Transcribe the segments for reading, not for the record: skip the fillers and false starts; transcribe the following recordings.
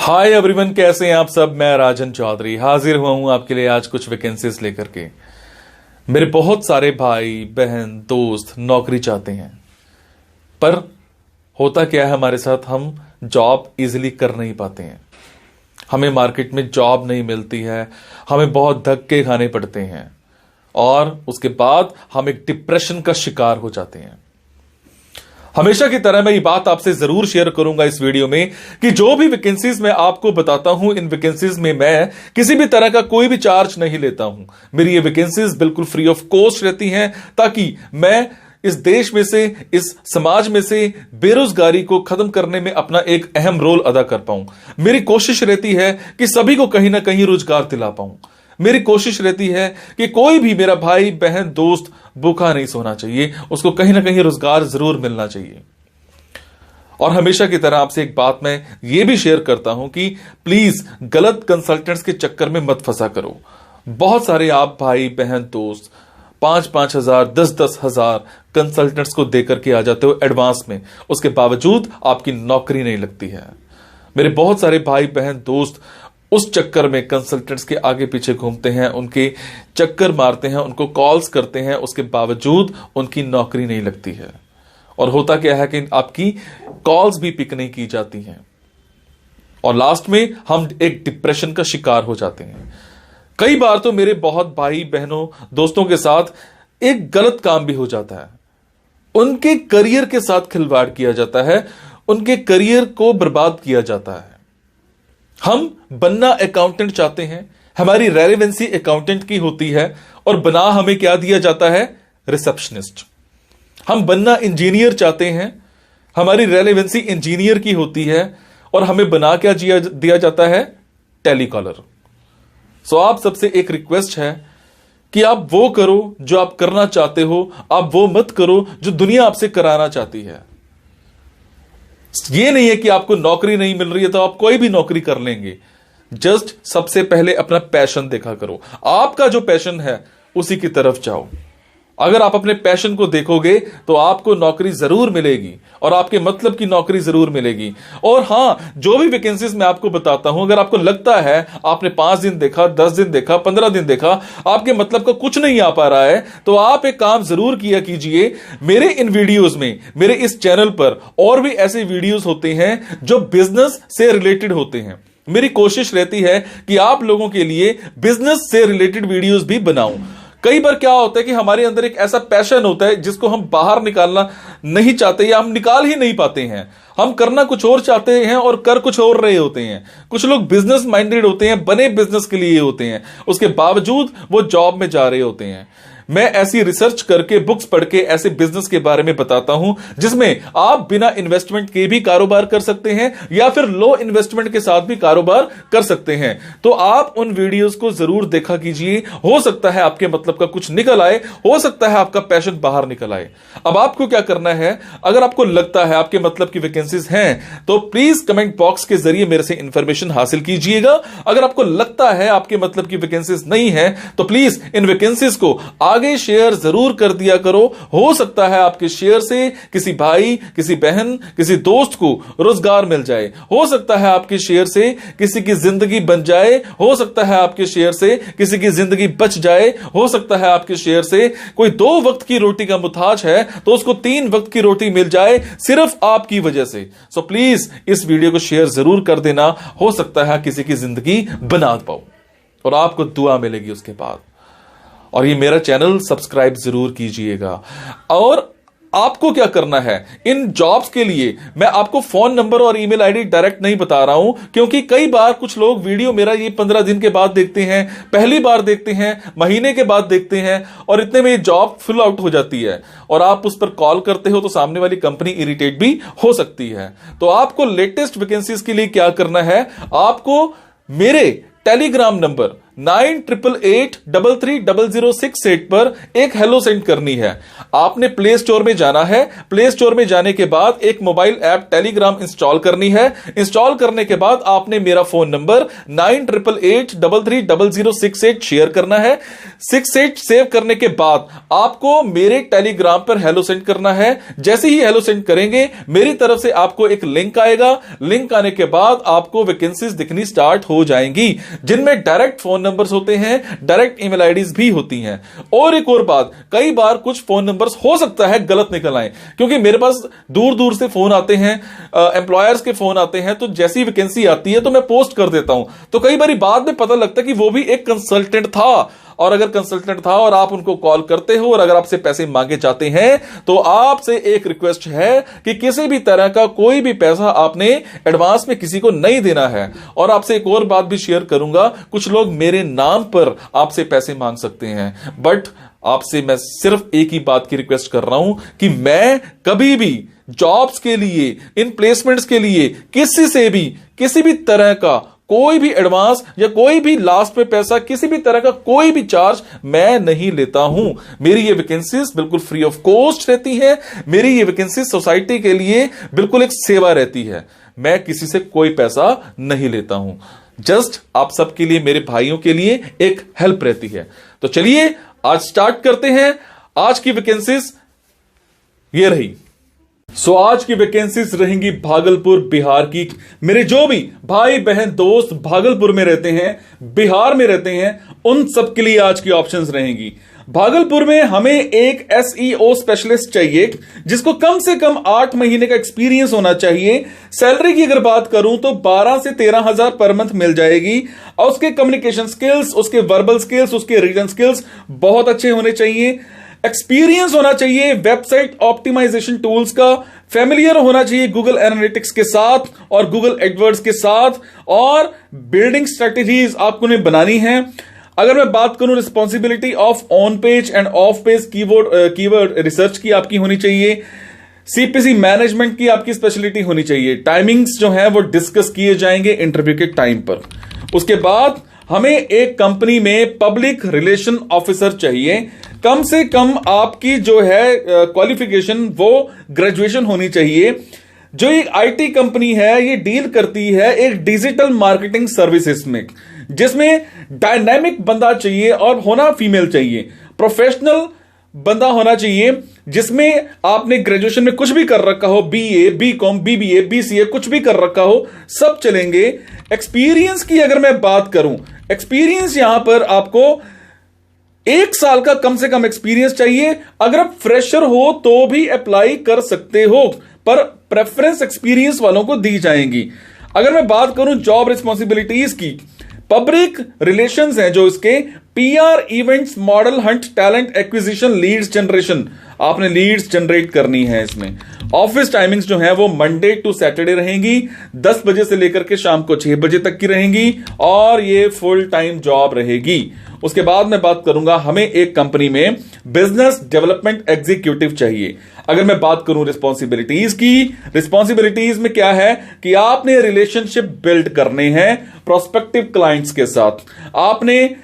Hi everyone, कैसे हैं आप सब। मैं राजन चौधरी हाजिर हुआ हूं आपके लिए आज कुछ वैकेंसीज लेकर के। मेरे बहुत सारे भाई बहन दोस्त नौकरी चाहते हैं, पर होता क्या है हमारे साथ, हम जॉब इजीली कर नहीं पाते हैं। हमें मार्केट में जॉब नहीं मिलती है, हमें बहुत धक्के खाने पड़ते हैं और उसके बाद हम एक डिप्रेशन का शिकार हो जाते हैं। हमेशा की तरह मैं ये बात आपसे जरूर शेयर करूंगा इस वीडियो में कि जो भी वैकेंसीज मैं आपको बताता हूं, इन वैकेंसीज में मैं किसी भी तरह का कोई भी चार्ज नहीं लेता हूं। मेरी ये वैकेंसीज बिल्कुल फ्री ऑफ कॉस्ट रहती हैं, ताकि मैं इस देश में से, इस समाज में से बेरोजगारी को खत्म करने में अपना एक अहम रोल अदा कर पाऊं। मेरी कोशिश रहती है कि सभी को कहीं ना कहीं रोजगार दिला पाऊं। मेरी कोशिश रहती है कि कोई भी मेरा भाई बहन दोस्त भूखा नहीं सोना चाहिए, उसको कहीं ना कहीं रोजगार जरूर मिलना चाहिए। और हमेशा की तरह आपसे एक बात मैं ये भी शेयर करता हूं कि प्लीज गलत कंसल्टेंट्स के चक्कर में मत फंसा करो। बहुत सारे आप भाई बहन दोस्त 5-5 हजार 10-10 हजार कंसल्टेंट्स को देकर के आ जाते हो एडवांस में, उसके बावजूद आपकी नौकरी नहीं लगती है। मेरे बहुत सारे भाई बहन दोस्त उस चक्कर में कंसल्टेंट्स के आगे पीछे घूमते हैं, उनके चक्कर मारते हैं, उनको कॉल्स करते हैं, उसके बावजूद उनकी नौकरी नहीं लगती है। और होता क्या है कि आपकी कॉल्स भी पिक नहीं की जाती हैं और लास्ट में हम एक डिप्रेशन का शिकार हो जाते हैं। कई बार तो मेरे बहुत भाई बहनों दोस्तों के साथ एक गलत काम भी हो जाता है, उनके करियर के साथ खिलवाड़ किया जाता है, उनके करियर को बर्बाद किया जाता है। हम बनना अकाउंटेंट चाहते हैं, हमारी रेलेवेंसी अकाउंटेंट की होती है और बना हमें क्या दिया जाता है, रिसेप्शनिस्ट। हम बनना इंजीनियर चाहते हैं, हमारी रेलेवेंसी इंजीनियर की होती है और हमें बना क्या दिया जाता है, टेलीकॉलर। सो आप सबसे एक रिक्वेस्ट है कि आप वो करो जो आप करना चाहते हो, आप वो मत करो जो दुनिया आपसे कराना चाहती है। ये नहीं है कि आपको नौकरी नहीं मिल रही है तो आप कोई भी नौकरी कर लेंगे। जस्ट सबसे पहले अपना पैशन देखा करो, आपका जो पैशन है उसी की तरफ जाओ। अगर आप अपने पैशन को देखोगे तो आपको नौकरी जरूर मिलेगी और आपके मतलब की नौकरी जरूर मिलेगी। और हां, जो भी वैकेंसीज मैं आपको बताता हूं, अगर आपको लगता है आपने 5 दिन देखा, 10 दिन देखा, 15 दिन देखा, आपके मतलब का कुछ नहीं आ पा रहा है, तो आप एक काम जरूर किया कीजिए। मेरे इन वीडियोज में, मेरे इस चैनल पर और भी ऐसे वीडियोज होते हैं जो बिजनेस से रिलेटेड होते हैं। मेरी कोशिश रहती है कि आप लोगों के लिए बिजनेस से रिलेटेड वीडियोज भी बनाऊं। कई बार क्या होता है कि हमारे अंदर एक ऐसा पैशन होता है जिसको हम बाहर निकालना नहीं चाहते या हम निकाल ही नहीं पाते हैं। हम करना कुछ और चाहते हैं और कर कुछ और रहे होते हैं। कुछ लोग बिजनेस माइंडेड होते हैं, बने बिजनेस के लिए होते हैं, उसके बावजूद वो जॉब में जा रहे होते हैं। मैं ऐसी रिसर्च करके, बुक्स पढ़ के ऐसे बिजनेस के बारे में बताता हूं जिसमें आप बिना इन्वेस्टमेंट के भी कारोबार कर सकते हैं या फिर लो इन्वेस्टमेंट के साथ भी कारोबार कर सकते हैं। तो आप उन वीडियोस को जरूर देखा कीजिए, हो सकता है आपके मतलब का कुछ निकल आए, हो सकता है आपका पैशन बाहर निकल आए। अब आपको क्या करना है, अगर आपको लगता है आपके मतलब की वैकेंसीज हैं तो प्लीज कमेंट बॉक्स के जरिए मेरे से इंफॉर्मेशन हासिल कीजिएगा। अगर आपको लगता है आपके मतलब की वैकेंसीज नहीं है तो प्लीज इन वैकेंसीज को आगे शेयर जरूर कर दिया करो। हो सकता है आपके शेयर से किसी भाई, किसी बहन, किसी दोस्त को रोजगार मिल जाए। हो सकता है आपके शेयर से किसी की जिंदगी बन जाए। हो सकता है आपके शेयर से किसी की जिंदगी बच जाए। हो सकता है आपके शेयर से कोई 2 वक्त की रोटी का मुताज है तो उसको 3 वक्त की रोटी मिल जाए, सिर्फ आपकी वजह से। सो प्लीज इस वीडियो को शेयर जरूर कर देना। हो सकता है किसी की जिंदगी बना पाओ और आपको दुआ मिलेगी उसके बाद। और ये मेरा चैनल सब्सक्राइब जरूर कीजिएगा। और आपको क्या करना है, इन जॉब्स के लिए मैं आपको फोन नंबर और ईमेल आईडी डायरेक्ट नहीं बता रहा हूं, क्योंकि कई बार कुछ लोग वीडियो मेरा ये 15 दिन के बाद देखते हैं, पहली बार देखते हैं, महीने के बाद देखते हैं और इतने में ये जॉब फिल आउट हो जाती है और आप उस पर कॉल करते हो तो सामने वाली कंपनी इरिटेट भी हो सकती है। तो आपको लेटेस्ट वैकेंसीज के लिए क्या करना है, आपको मेरे टेलीग्राम नंबर 9888330068 पर एक हेलो सेंड करनी है। आपने प्ले स्टोर में जाना है, प्ले स्टोर में जाने के बाद एक मोबाइल ऐप टेलीग्राम इंस्टॉल करनी है। इंस्टॉल करने के बाद आपने मेरा फोन नंबर 9888330068 शेयर करना है। 68 सेव करने के बाद आपको मेरे टेलीग्राम पर हेलो सेंड करना है। जैसे ही हेलो सेंड करेंगे मेरी तरफ से आपको एक लिंक आएगा। लिंक आने के बाद आपको वैकेंसीज दिखनी स्टार्ट हो जाएंगी, जिनमें डायरेक्ट फोन नंबर्स होते हैं, डायरेक्ट ईमेल आईडीज भी होती हैं। और एक और बात, कई बार कुछ फोन नंबर्स हो सकता है गलत निकल आए, क्योंकि मेरे पास दूर दूर से फोन आते हैं, एम्प्लॉयर्स के फोन आते हैं, तो जैसी वैकेंसी आती है तो मैं पोस्ट कर देता हूं। तो कई बार बाद में पता लगता है कि वो भी एक कंसल्टेंट था, और अगर कंसल्टेंट था और आप उनको कॉल करते हो और अगर आपसे पैसे मांगे जाते हैं, तो आपसे एक रिक्वेस्ट है कि किसी भी तरह का कोई भी पैसा आपने एडवांस में किसी को नहीं देना है। और आपसे एक और बात भी शेयर करूंगा, कुछ लोग मेरे नाम पर आपसे पैसे मांग सकते हैं, बट आपसे मैं सिर्फ एक ही बात की रिक्वेस्ट कर रहा हूं कि मैं कभी भी जॉब्स के लिए, इन प्लेसमेंट्स के लिए किसी से भी किसी भी तरह का कोई भी एडवांस या कोई भी लास्ट में पैसा, किसी भी तरह का कोई भी चार्ज मैं नहीं लेता हूं। मेरी ये वैकेंसीज बिल्कुल फ्री ऑफ कॉस्ट रहती है। मेरी ये वैकेंसीज सोसाइटी के लिए बिल्कुल एक सेवा रहती है। मैं किसी से कोई पैसा नहीं लेता हूं, जस्ट आप सबके लिए, मेरे भाइयों के लिए एक हेल्प रहती है। तो चलिए आज स्टार्ट करते हैं। आज की वैकेंसीज ये रही। आज की वैकेंसीज रहेंगी भागलपुर बिहार की। मेरे जो भी भाई बहन दोस्त भागलपुर में रहते हैं, बिहार में रहते हैं, उन सब के लिए आज की ऑप्शंस रहेंगी। भागलपुर में हमें एक एसईओ स्पेशलिस्ट चाहिए, जिसको कम से कम 8 महीने का एक्सपीरियंस होना चाहिए। सैलरी की अगर बात करूं तो 12 से 13 हजार पर मंथ मिल जाएगी। और उसके कम्युनिकेशन स्किल्स, उसके वर्बल स्किल्स, उसके रीजन स्किल्स बहुत अच्छे होने चाहिए। एक्सपीरियंस होना चाहिए वेबसाइट ऑप्टिमाइजेशन टूल्स का, फेमिलियर होना चाहिए गूगल एनालिटिक्स के साथ और गूगल एडवर्ड्स के साथ, और बिल्डिंग स्ट्रेटेजीज आपको ने बनानी है। अगर मैं बात करूं responsibility of on page end of page keyword research की आपकी होनी चाहिए। सीपीसी मैनेजमेंट की आपकी स्पेशलिटी होनी चाहिए। टाइमिंग्स जो है वो डिस्कस किए जाएंगे इंटरव्यू के टाइम पर। उसके बाद हमें एक कंपनी में पब्लिक रिलेशन ऑफिसर चाहिए। कम से कम आपकी जो है क्वालिफिकेशन वो ग्रेजुएशन होनी चाहिए। जो एक आईटी कंपनी है ये डील करती है एक डिजिटल मार्केटिंग सर्विसेज में, जिसमें डायनामिक बंदा चाहिए और होना फीमेल चाहिए। प्रोफेशनल बंदा होना चाहिए जिसमें आपने ग्रेजुएशन में कुछ भी कर रखा हो, बीए, बीकॉम, बीबीए, बीसीए, कुछ भी कर रखा हो, सब चलेंगे। एक्सपीरियंस की अगर मैं बात करूं, एक्सपीरियंस यहां पर आपको 1 साल का कम से कम एक्सपीरियंस चाहिए। अगर आप फ्रेशर हो तो भी अप्लाई कर सकते हो, पर प्रेफरेंस एक्सपीरियंस वालों को दी जाएंगी। अगर मैं बात करूं जॉब रिस्पॉन्सिबिलिटीज की, पब्लिक रिलेशंस हैं जो इसके, PR, events, model hunt, talent acquisition, leads generation, आपने लीड्स जनरेट करनी है इसमें। ऑफिस टाइमिंग्स जो है वो मंडे टू सैटरडे रहेंगी, 10 बजे से लेकर के शाम को 6 बजे तक की रहेंगी, और ये फुल टाइम जॉब रहेगी। उसके बाद मैं बात करूंगा, हमें एक कंपनी में बिजनेस डेवलपमेंट एग्जीक्यूटिव चाहिए। अगर मैं बात करूं रिस्पॉन्सिबिलिटीज की, रिस्पॉन्सिबिलिटीज में क्या है कि आपने रिलेशनशिप बिल्ड करने हैं प्रोस्पेक्टिव क्लाइंट्स के साथ। आपने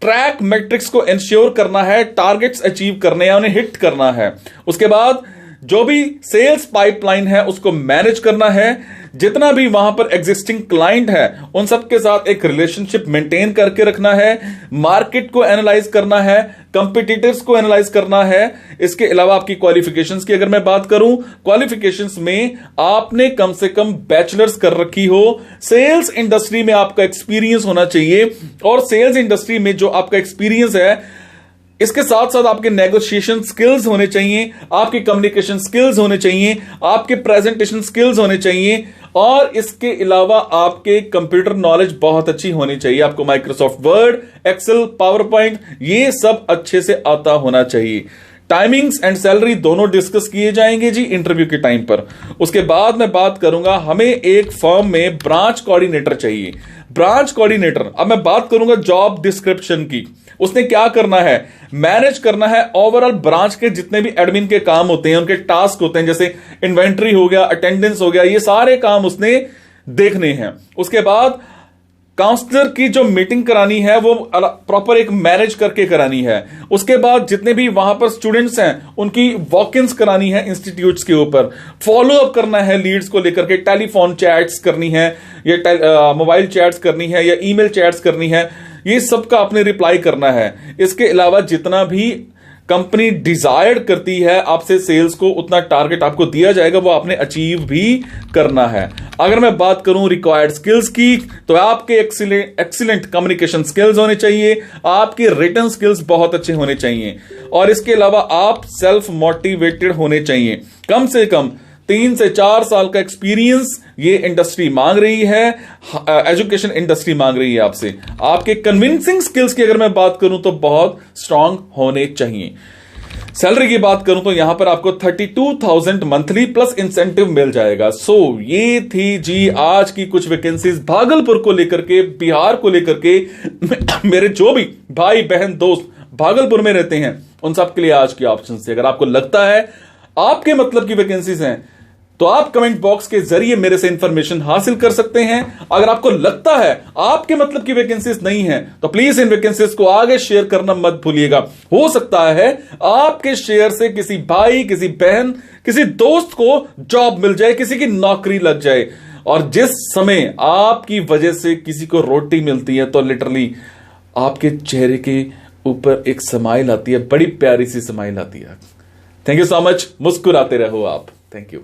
ट्रैक मैट्रिक्स को इंश्योर करना है, टारगेट्स अचीव करने हैं, उन्हें हिट करना है। उसके बाद जो भी सेल्स पाइपलाइन है उसको मैनेज करना है। जितना भी वहां पर एग्जिस्टिंग क्लाइंट है उन सबके साथ एक रिलेशनशिप मेंटेन करके रखना है। मार्केट को एनालाइज करना है, कंपिटिटर्स को एनालाइज करना है। इसके अलावा आपकी क्वालिफिकेशंस की अगर मैं बात करूं, क्वालिफिकेशंस में आपने कम से कम बैचलर्स कर रखी हो। सेल्स इंडस्ट्री में आपका एक्सपीरियंस होना चाहिए, और सेल्स इंडस्ट्री में जो आपका एक्सपीरियंस है इसके साथ साथ आपके नेगोशिएशन स्किल्स होने चाहिए, आपके कम्युनिकेशन स्किल्स होने चाहिए, आपके प्रेजेंटेशन स्किल्स होने चाहिए, और इसके अलावा आपके कंप्यूटर नॉलेज बहुत अच्छी होनी चाहिए। आपको Microsoft Word, Excel, PowerPoint, ये सब अच्छे से आता होना चाहिए। टाइमिंग्स एंड सैलरी दोनों डिस्कस किए जाएंगे जी इंटरव्यू के टाइम पर। उसके बाद मैं बात करूंगा, हमें एक फर्म में ब्रांच कोऑर्डिनेटर चाहिए। ब्रांच कोऑर्डिनेटर, अब मैं बात करूंगा जॉब डिस्क्रिप्शन की। उसने क्या करना है, मैनेज करना है ओवरऑल ब्रांच के जितने भी एडमिन के काम होते हैं, उनके टास्क होते हैं, जैसे इन्वेंट्री हो गया, अटेंडेंस हो गया, ये सारे काम उसने देखने हैं। उसके बाद काउंसलर की जो मीटिंग करानी है वो प्रॉपर एक मैनेज करके करानी है। उसके बाद जितने भी वहां पर स्टूडेंट्स हैं उनकी वॉक-इन्स करानी है इंस्टीट्यूट्स के ऊपर, फॉलो अप करना है लीड्स को लेकर के, टेलीफोन चैट्स करनी है या मोबाइल चैट्स करनी है या ईमेल चैट्स करनी है, ये सबका आपने रिप्लाई करना है। इसके अलावा जितना भी कंपनी डिजायर्ड करती है आपसे सेल्स को, उतना टारगेट आपको दिया जाएगा, वो आपने अचीव भी करना है। अगर मैं बात करूं रिक्वायर्ड स्किल्स की, तो आपके एक्सीलेंट कम्युनिकेशन स्किल्स होने चाहिए, आपके रिटन स्किल्स बहुत अच्छे होने चाहिए, और इसके अलावा आप सेल्फ मोटिवेटेड होने चाहिए। कम से कम 3 से 4 साल का एक्सपीरियंस ये इंडस्ट्री मांग रही है, एजुकेशन इंडस्ट्री मांग रही है आपसे। आपके कन्विंसिंग स्किल्स की अगर मैं बात करूं तो बहुत स्ट्रांग होने चाहिए। सैलरी की बात करूं तो यहां पर आपको 32,000 मंथली प्लस इंसेंटिव मिल जाएगा। ये थी जी आज की कुछ वैकेंसीज भागलपुर को लेकर के, बिहार को लेकर के। मेरे जो भी भाई बहन दोस्त भागलपुर में रहते हैं उन सब के लिए आज की ऑप्शन से, अगर आपको लगता है आपके मतलब की वैकेंसीज हैं तो आप कमेंट बॉक्स के जरिए मेरे से इंफॉर्मेशन हासिल कर सकते हैं। अगर आपको लगता है आपके मतलब की वैकेंसीज नहीं है तो प्लीज इन वैकेंसीज को आगे शेयर करना मत भूलिएगा। हो सकता है आपके शेयर से किसी भाई, किसी बहन, किसी दोस्त को जॉब मिल जाए, किसी की नौकरी लग जाए। और जिस समय आपकी वजह से किसी को रोटी मिलती है तो लिटरली आपके चेहरे के ऊपर एक स्माइल आती है, बड़ी प्यारी सी स्माइल आती है। Thank you so much. मुस्कुराते रहो आप। Thank you.